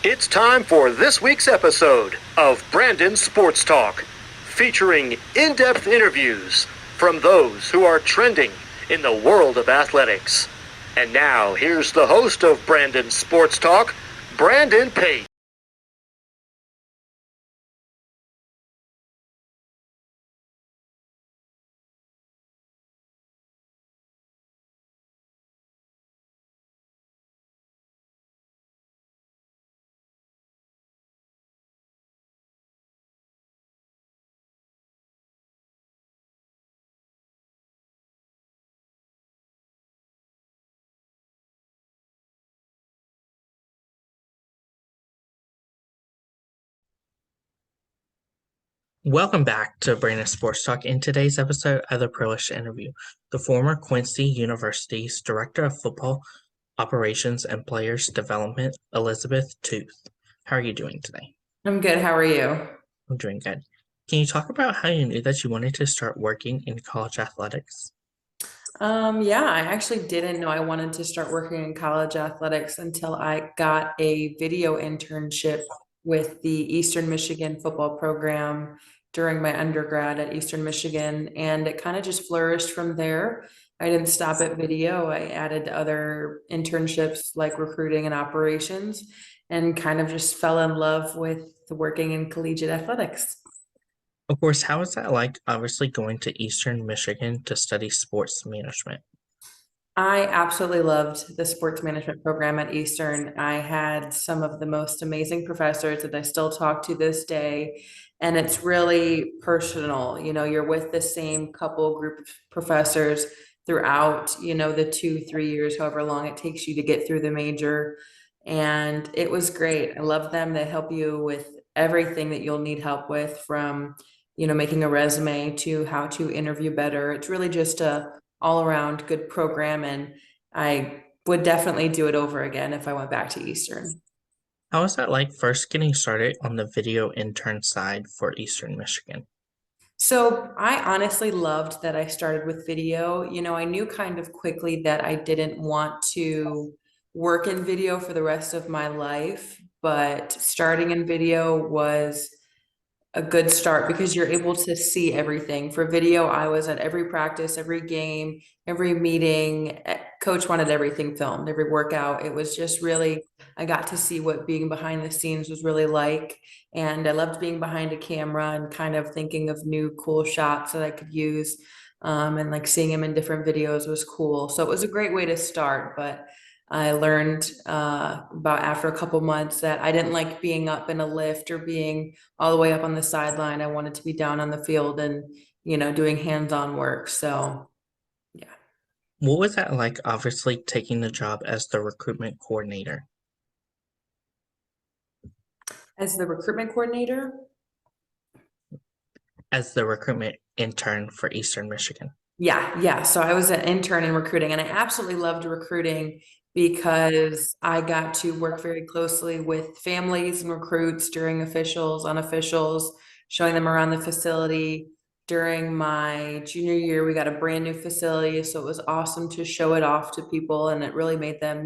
It's time for this week's episode of Brandon Sports Talk, featuring in-depth interviews from those who are trending in the world of athletics. And now, here's the host of Brandon Sports Talk, Brandon Pate. Welcome back to Brandon Sports Talk. In today's episode, I have the privilege to interview the former Quincy University's Director of Football Operations and Players Development, Elizabeth Toth. How are you doing today? I'm good. How are you? I'm doing good. Can you talk about how you knew that you wanted to start working in college athletics? Yeah, I actually didn't know I wanted to start working in college athletics until I got a video internship with the Eastern Michigan football program during my undergrad at Eastern Michigan, and it kind of just flourished from there. I didn't stop at video. I added other internships like recruiting and operations, and kind of just fell in love with working in collegiate athletics. Of course, how is that like obviously going to Eastern Michigan to study sports management? I absolutely loved the sports management program at Eastern. I had some of the most amazing professors that I still talk to this day. And it's really personal. You know, you're with the same couple group of professors throughout, the 2, 3 years, however long it takes you to get through the major. And it was great. I love them. They help you with everything that you'll need help with, from, making a resume to how to interview better. It's really just a all around good program, and I would definitely do it over again if I went back to Eastern. How is that like first getting started on the video intern side for Eastern Michigan? So I honestly loved that I started with video. I knew kind of quickly that I didn't want to work in video for the rest of my life, but starting in video was a good start because you're able to see everything. For video, I was at every practice, every game, every meeting. Coach wanted everything filmed, every workout. It was just really, I got to see what being behind the scenes was really like. And I loved being behind a camera and kind of thinking of new cool shots that I could use. And like seeing him in different videos was cool. So it was a great way to start. But I learned about after a couple months that I didn't like being up in a lift or being all the way up on the sideline. I wanted to be down on the field and, doing hands-on work. So, yeah. What was that like obviously taking the job as the recruitment coordinator? As the recruitment coordinator, As the recruitment intern for Eastern Michigan. yeah, yeah. So I was an intern in recruiting, and I absolutely loved recruiting because I got to work very closely with families and recruits during officials, unofficials, showing them around the facility. During my junior year, we got a brand new facility, so it was awesome to show it off to people, and it really made them,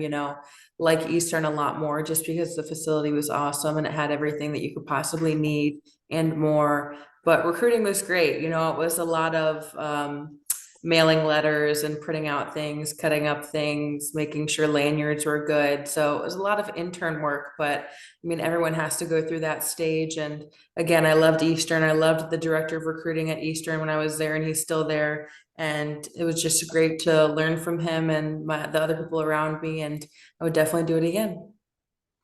like Eastern a lot more, just because the facility was awesome and it had everything that you could possibly need and more. But recruiting was great. It was a lot of mailing letters and printing out things, cutting up things, making sure lanyards were good. So it was a lot of intern work, but I mean, everyone has to go through that stage. And again, I loved Eastern. I loved the director of recruiting at Eastern when I was there, and he's still there. And it was just great to learn from him and the other people around me. And I would definitely do it again.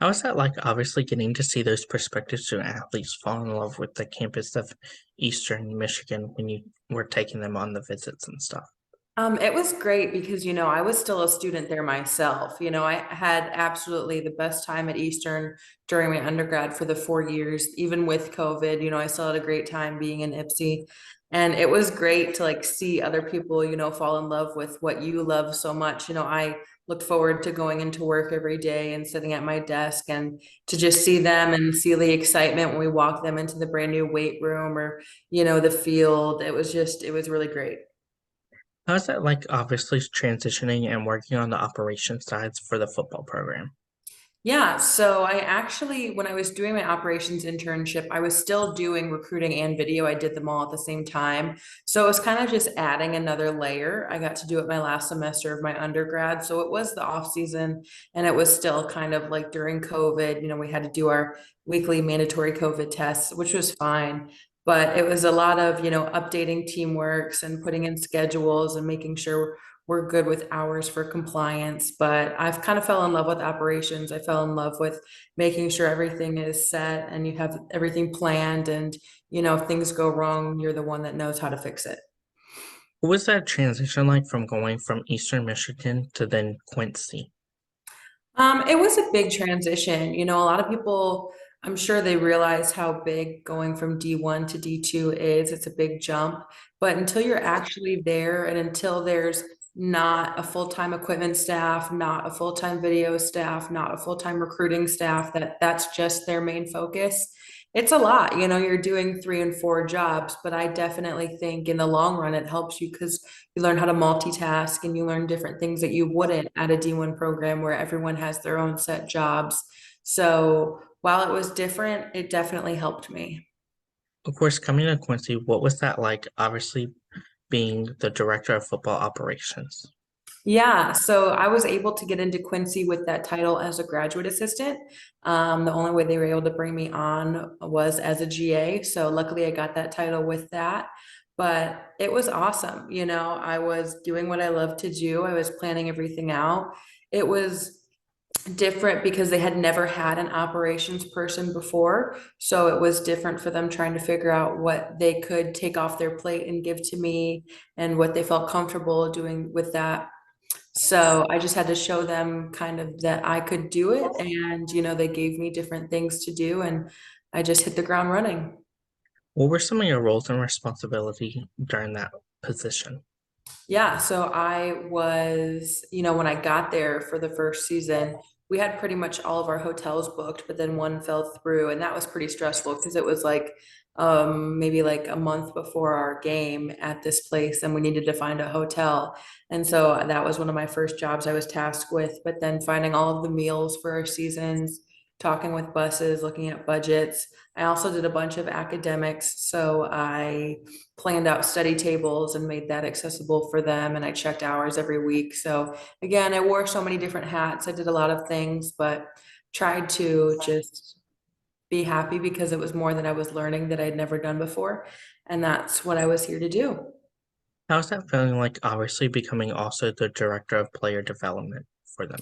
How is that like obviously getting to see those prospective student athletes fall in love with the campus of Eastern Michigan when you were taking them on the visits and stuff? It was great because, I was still a student there myself. I had absolutely the best time at Eastern during my undergrad for the 4 years, even with COVID. I still had a great time being in Ipsy. And it was great to like see other people, fall in love with what you love so much. I looked forward to going into work every day and sitting at my desk and to just see them and see the excitement when we walked them into the brand new weight room or, the field. It was really great. How is that like obviously transitioning and working on the operation sides for the football program? Yeah, so I actually, when I was doing my operations internship, I was still doing recruiting and video. I did them all at the same time. So it was kind of just adding another layer. I got to do it my last semester of my undergrad. So it was the off season and it was still kind of like during COVID, we had to do our weekly mandatory COVID tests, which was fine. But it was a lot of, updating teamworks and putting in schedules and making sure we're good with hours for compliance, but I've kind of fell in love with operations. I fell in love with making sure everything is set and you have everything planned and if things go wrong, you're the one that knows how to fix it. What was that transition like from going from Eastern Michigan to then Quincy? It was a big transition. A lot of people, I'm sure they realize how big going from D1 to D2 is. It's a big jump. But until you're actually there and until there's not a full-time equipment staff, not a full-time video staff, not a full-time recruiting staff, that's just their main focus. It's a lot, you're doing 3 and 4 jobs, but I definitely think in the long run it helps you because you learn how to multitask and you learn different things that you wouldn't at a D1 program where everyone has their own set jobs. So while it was different, it definitely helped me. Of course, coming to Quincy, what was that like? Obviously, being the director of football operations. Yeah, so I was able to get into Quincy with that title as a graduate assistant. The only way they were able to bring me on was as a GA. So luckily I got that title with that. But it was awesome. I was doing what I love to do. I was planning everything out. It was different because they had never had an operations person before. So it was different for them trying to figure out what they could take off their plate and give to me and what they felt comfortable doing with that. So I just had to show them kind of that I could do it. And, they gave me different things to do and I just hit the ground running. What were some of your roles and responsibility during that position? Yeah, so I was, when I got there for the first season, we had pretty much all of our hotels booked, but then one fell through, and that was pretty stressful because it was like maybe like a month before our game at this place, and we needed to find a hotel. And so that was one of my first jobs I was tasked with, but then finding all of the meals for our seasons, talking with buses, looking at budgets. I also did a bunch of academics, so I planned out study tables and made that accessible for them. And I checked hours every week. So again, I wore so many different hats. I did a lot of things, but tried to just be happy because it was more that I was learning that I'd never done before. And that's what I was here to do. How's that feeling like, obviously, becoming also the director of player development for them?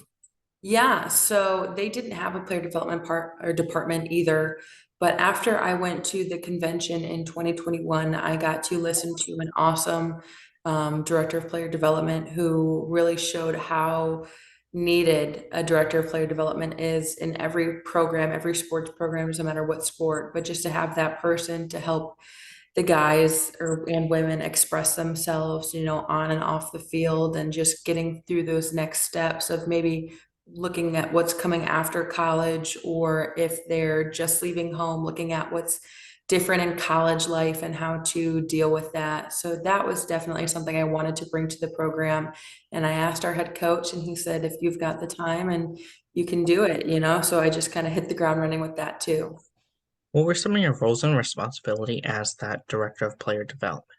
Yeah, so they didn't have a player development part or department either. But after I went to the convention in 2021, I got to listen to an awesome director of player development who really showed how needed a director of player development is in every program, every sports program, no matter what sport. But just to have that person to help the guys and women express themselves, on and off the field and just getting through those next steps of maybe looking at what's coming after college or if they're just leaving home, looking at what's different in college life and how to deal with that. So that was definitely something I wanted to bring to the program. And I asked our head coach and he said, if you've got the time and you can do it, so I just kind of hit the ground running with that too. What were some of your roles and responsibility as that director of player development?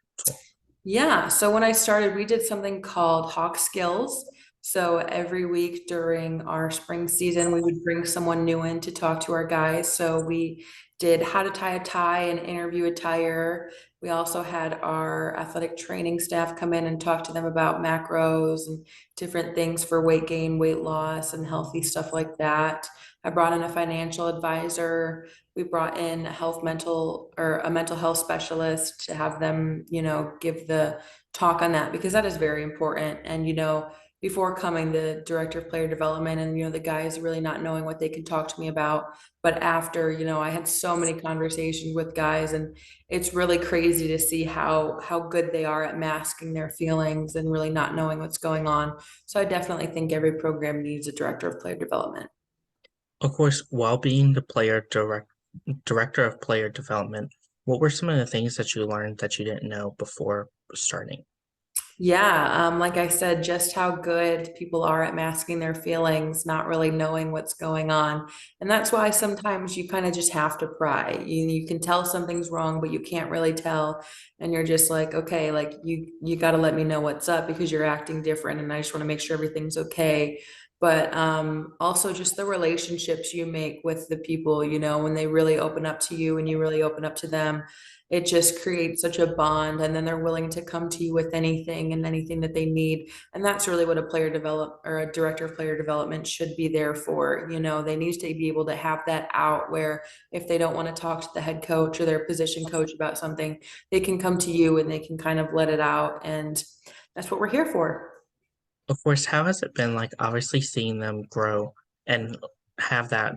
Yeah, so when I started, we did something called Hawk Skills. So every week during our spring season, we would bring someone new in to talk to our guys. So we did how to tie a tie and interview attire. We also had our athletic training staff come in and talk to them about macros and different things for weight gain, weight loss, and healthy stuff like that. I brought in a financial advisor. We brought in a mental health specialist to have them, give the talk on that because that is very important. And, before coming the director of player development and, the guys really not knowing what they could talk to me about. But after, I had so many conversations with guys and it's really crazy to see how good they are at masking their feelings and really not knowing what's going on. So I definitely think every program needs a director of player development. Of course, while being the director of player development, what were some of the things that you learned that you didn't know before starting? Yeah, like I said, just how good people are at masking their feelings, not really knowing what's going on. And that's why sometimes you kind of just have to pry. You can tell something's wrong, but you can't really tell. And you're just like, okay, like you got to let me know what's up because you're acting different and I just want to make sure everything's okay. But also just the relationships you make with the people, when they really open up to you and you really open up to them, it just creates such a bond, and then they're willing to come to you with anything and anything that they need. And that's really what a player develop or a director of player development should be there for. They need to be able to have that out where if they don't want to talk to the head coach or their position coach about something, they can come to you and they can kind of let it out, and that's what we're here for. Of course, how has it been like obviously seeing them grow and have that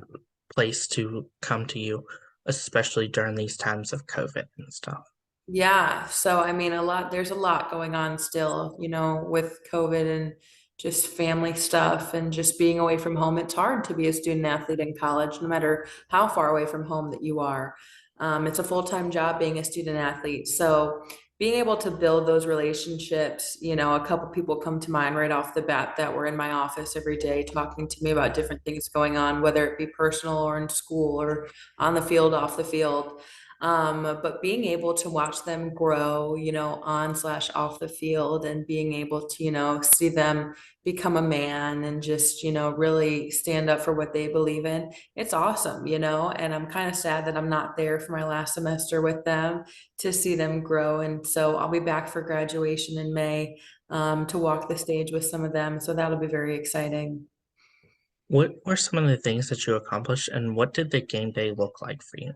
place to come to you, especially during these times of COVID and stuff? Yeah, so I mean, there's a lot going on still, with COVID and just family stuff and just being away from home. It's hard to be a student athlete in college, no matter how far away from home that you are. It's a full-time job being a student athlete. So being able to build those relationships, a couple people come to mind right off the bat that were in my office every day talking to me about different things going on, whether it be personal or in school or on the field, off the field. But being able to watch them grow, on slash off the field and being able to, see them become a man and just, really stand up for what they believe in, it's awesome, and I'm kind of sad that I'm not there for my last semester with them to see them grow. And so I'll be back for graduation in May, to walk the stage with some of them. So that'll be very exciting. What were some of the things that you accomplished, and what did the game day look like for you?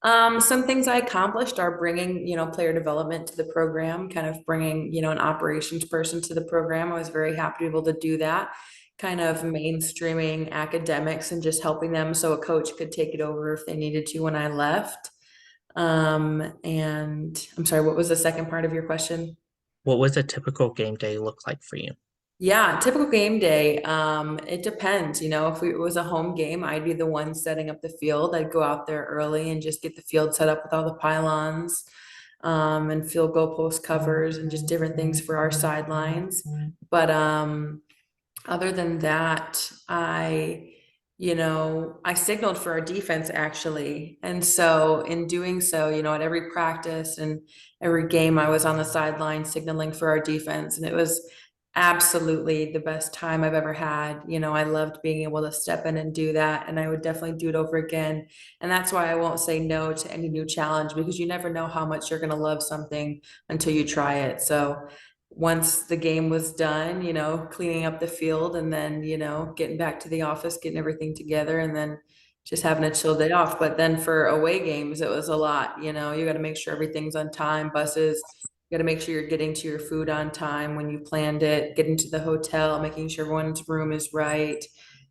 Some things I accomplished are bringing, player development to the program, kind of bringing, an operations person to the program. I was very happy to be able to do that, kind of mainstreaming academics and just helping them so a coach could take it over if they needed to when I left. And I'm sorry, what was the second part of your question? What was a typical game day look like for you? Yeah, typical game day. It depends. If it was a home game, I'd be the one setting up the field. I'd go out there early and just get the field set up with all the pylons, and field goal post covers and just different things for our sidelines. But other than that, I signaled for our defense actually. And so in doing so, at every practice and every game, I was on the sideline signaling for our defense. And it was absolutely the best time I've ever had. I loved being able to step in and do that. And I would definitely do it over again. And that's why I won't say no to any new challenge, because you never know how much you're going to love something until you try it. So once the game was done, cleaning up the field and then, getting back to the office, getting everything together and then just having a chill day off. But then for away games, it was a lot, you got to make sure everything's on time, buses, you got to make sure you're getting to your food on time when you planned it, getting to the hotel, making sure everyone's room is right,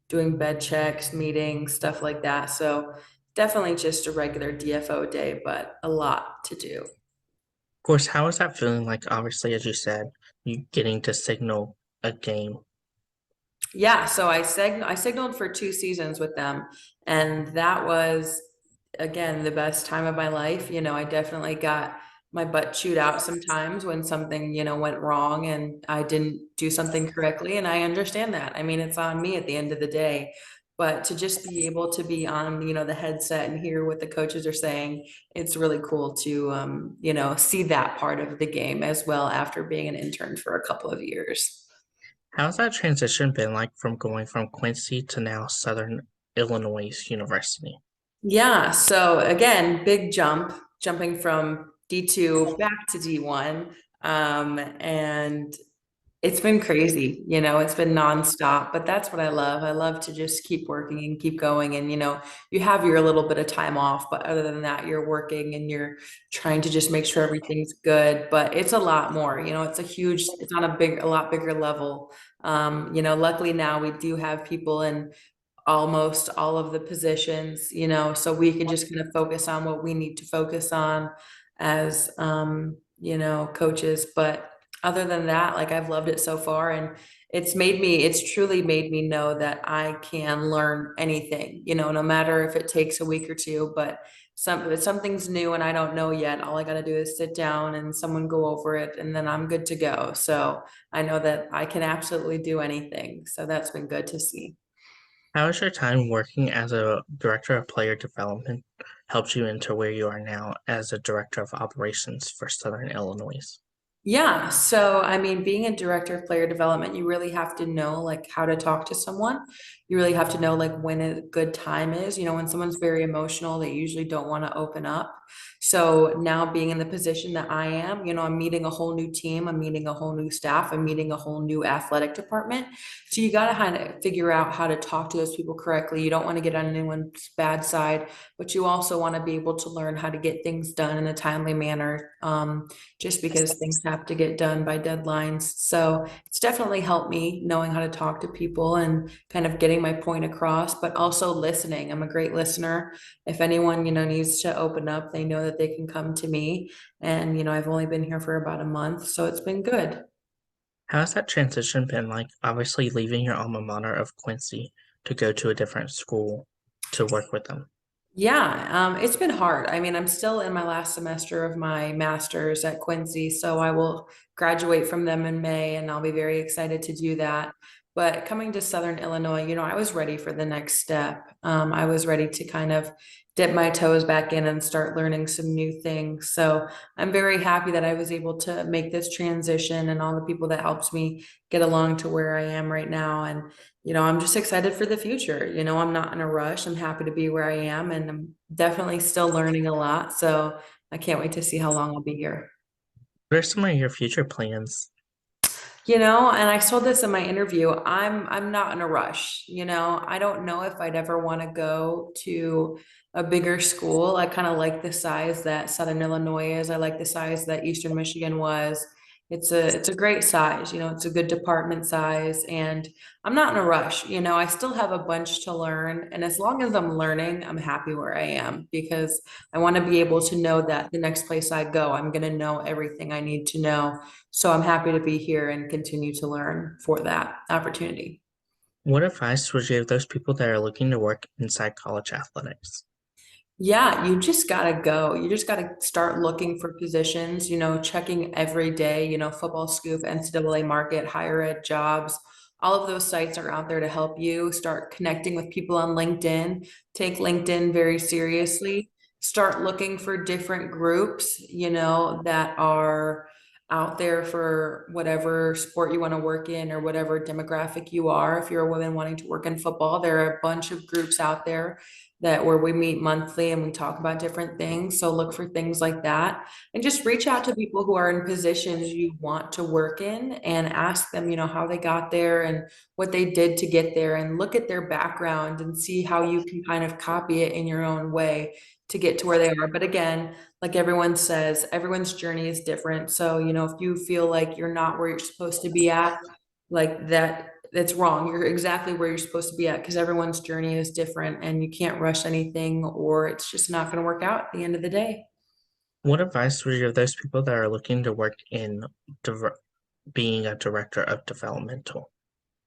doing bed checks, meetings, stuff like that. So definitely just a regular DFO day, but a lot to do. Of course, how is that feeling like, obviously, as you said, you getting to signal a game? Yeah, so I signaled for 2 seasons with them, and that was again the best time of my life. I definitely got my butt chewed out sometimes when something, went wrong and I didn't do something correctly, and I understand that. I mean, it's on me at the end of the day. But to just be able to be on, the headset and hear what the coaches are saying, it's really cool to see that part of the game as well after being an intern for a couple of years. How's that transition been like from going from Quincy to now Southern Illinois University? Yeah, so again, big jump, jumping from D2 back to D1. And it's been crazy, it's been nonstop, but that's what I love. I love to just keep working and keep going. And, you have your little bit of time off, but other than that, you're working and you're trying to just make sure everything's good. But it's a lot more, it's on a lot bigger level. Luckily now we do have people in almost all of the positions, so we can just kind of focus on what we need to focus on as, coaches. But other than that, like I've loved it so far, and it's truly made me know that I can learn anything, no matter if it takes a week or two, but if something's new and I don't know yet, all I got to do is sit down and someone go over it, and then I'm good to go. So I know that I can absolutely do anything. So that's been good to see. How has your time working as a director of player development helped you into where you are now as a director of operations for Southern Illinois? Yeah, so I mean, being a director of player development, you really have to know like how to talk to someone. You really have to know like when a good time is. When someone's very emotional, they usually don't want to open up. So now being in the position that I am, I'm meeting a whole new team, I'm meeting a whole new staff, I'm meeting a whole new athletic department. So you got to kind of figure out how to talk to those people correctly. You don't want to get on anyone's bad side, but you also want to be able to learn how to get things done in a timely manner. Just because things have to get done by deadlines. So it's definitely helped me knowing how to talk to people and kind of getting my point across, but also listening. I'm a great listener. If anyone, needs to open up, they know that they can come to me. And, I've only been here for about a month, so it's been good. How has that transition been like, obviously leaving your alma mater of Quincy to go to a different school to work with them? Yeah, it's been hard. I mean, I'm still in my last semester of my master's at Quincy, so I will graduate from them in May, and I'll be very excited to do that. But coming to Southern Illinois, I was ready for the next step. I was ready to kind of dip my toes back in and start learning some new things. So I'm very happy that I was able to make this transition and all the people that helped me get along to where I am right now. And I'm just excited for the future. I'm not in a rush. I'm happy to be where I am, and I'm definitely still learning a lot. So I can't wait to see how long I'll be here. What are some of your future plans? And I saw this in my interview. I'm not in a rush. I don't know if I'd ever want to go to a bigger school. I kind of like the size that Southern Illinois is. I like the size that Eastern Michigan was. It's a great size. It's a good department size, and I'm not in a rush. I still have a bunch to learn, and as long as I'm learning, I'm happy where I am because I want to be able to know that the next place I go, I'm going to know everything I need to know. So I'm happy to be here and continue to learn for that opportunity. What advice would you give those people that are looking to work inside college athletics? Yeah, you just gotta go. You just gotta start looking for positions, checking every day, Football Scoop, NCAA Market, Higher Ed Jobs. All of those sites are out there to help you. Start connecting with people on LinkedIn. Take LinkedIn very seriously. Start looking for different groups, that are out there for whatever sport you want to work in or whatever demographic you are. If you're a woman wanting to work in football, there are a bunch of groups out there that where we meet monthly and we talk about different things. So look for things like that and just reach out to people who are in positions you want to work in and ask them, how they got there and what they did to get there, and look at their background and see how you can kind of copy it in your own way to get to where they are. But again, like everyone says, everyone's journey is different. So, if you feel like you're not where you're supposed to be at, like that's wrong. You're exactly where you're supposed to be at because everyone's journey is different and you can't rush anything or it's just not going to work out at the end of the day. What advice would you give those people that are looking to work in being a director of developmental?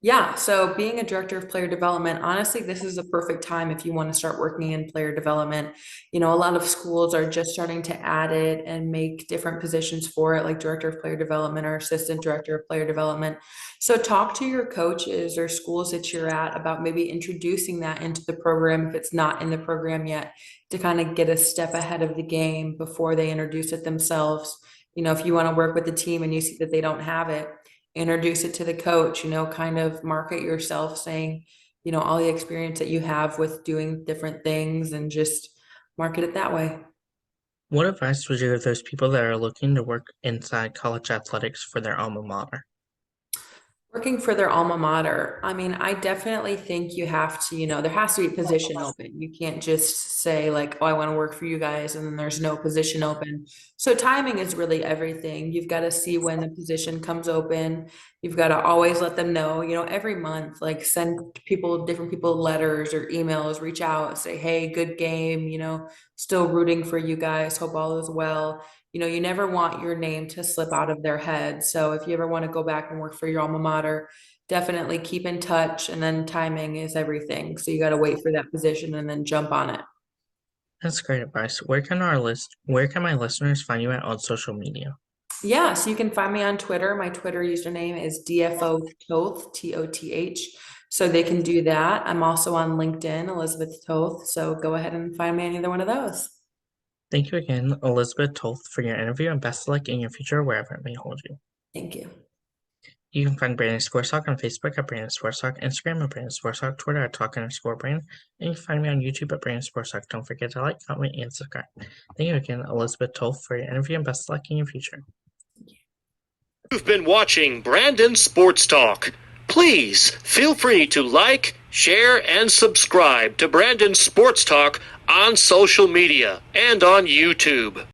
Yeah, so being a director of player development, honestly, this is a perfect time if you want to start working in player development. A lot of schools are just starting to add it and make different positions for it, like director of player development or assistant director of player development. So talk to your coaches or schools that you're at about maybe introducing that into the program if it's not in the program yet, to kind of get a step ahead of the game before they introduce it themselves. If you want to work with the team and you see that they don't have it, introduce it to the coach, kind of market yourself saying, all the experience that you have with doing different things and just market it that way. What advice would you give those people that are looking to work inside college athletics for their alma mater? Working for their alma mater. I mean, I definitely think you have to, there has to be a position open. You can't just say like, oh, I want to work for you guys, and then there's no position open. So timing is really everything. You've got to see when the position comes open. You've got to always let them know, every month, like send people, different people letters or emails, reach out, say, hey, good game, still rooting for you guys. Hope all is well. You never want your name to slip out of their head. So if you ever want to go back and work for your alma mater, definitely keep in touch. And then timing is everything. So you got to wait for that position and then jump on it. That's great advice. Where can my listeners find you at on social media? Yeah, so you can find me on Twitter. My Twitter username is DFO Toth, Toth. So they can do that. I'm also on LinkedIn, Elizabeth Toth. So go ahead and find me on either one of those. Thank you again, Elizabeth Toth, for your interview, and best of luck in your future wherever it may hold you. Thank you. You can find Brandon Sports Talk on Facebook at Brandon Sports Talk, Instagram at Brandon Sports Talk, Twitter at Talk_Brand, and you can find me on YouTube at Brandon Sports Talk. Don't forget to like, comment, and subscribe. Thank you again, Elizabeth Toth, for your interview, and best of luck in your future. You've been watching Brandon Sports Talk. Please feel free to like, share, and subscribe to Brandon Sports Talk on social media and on YouTube.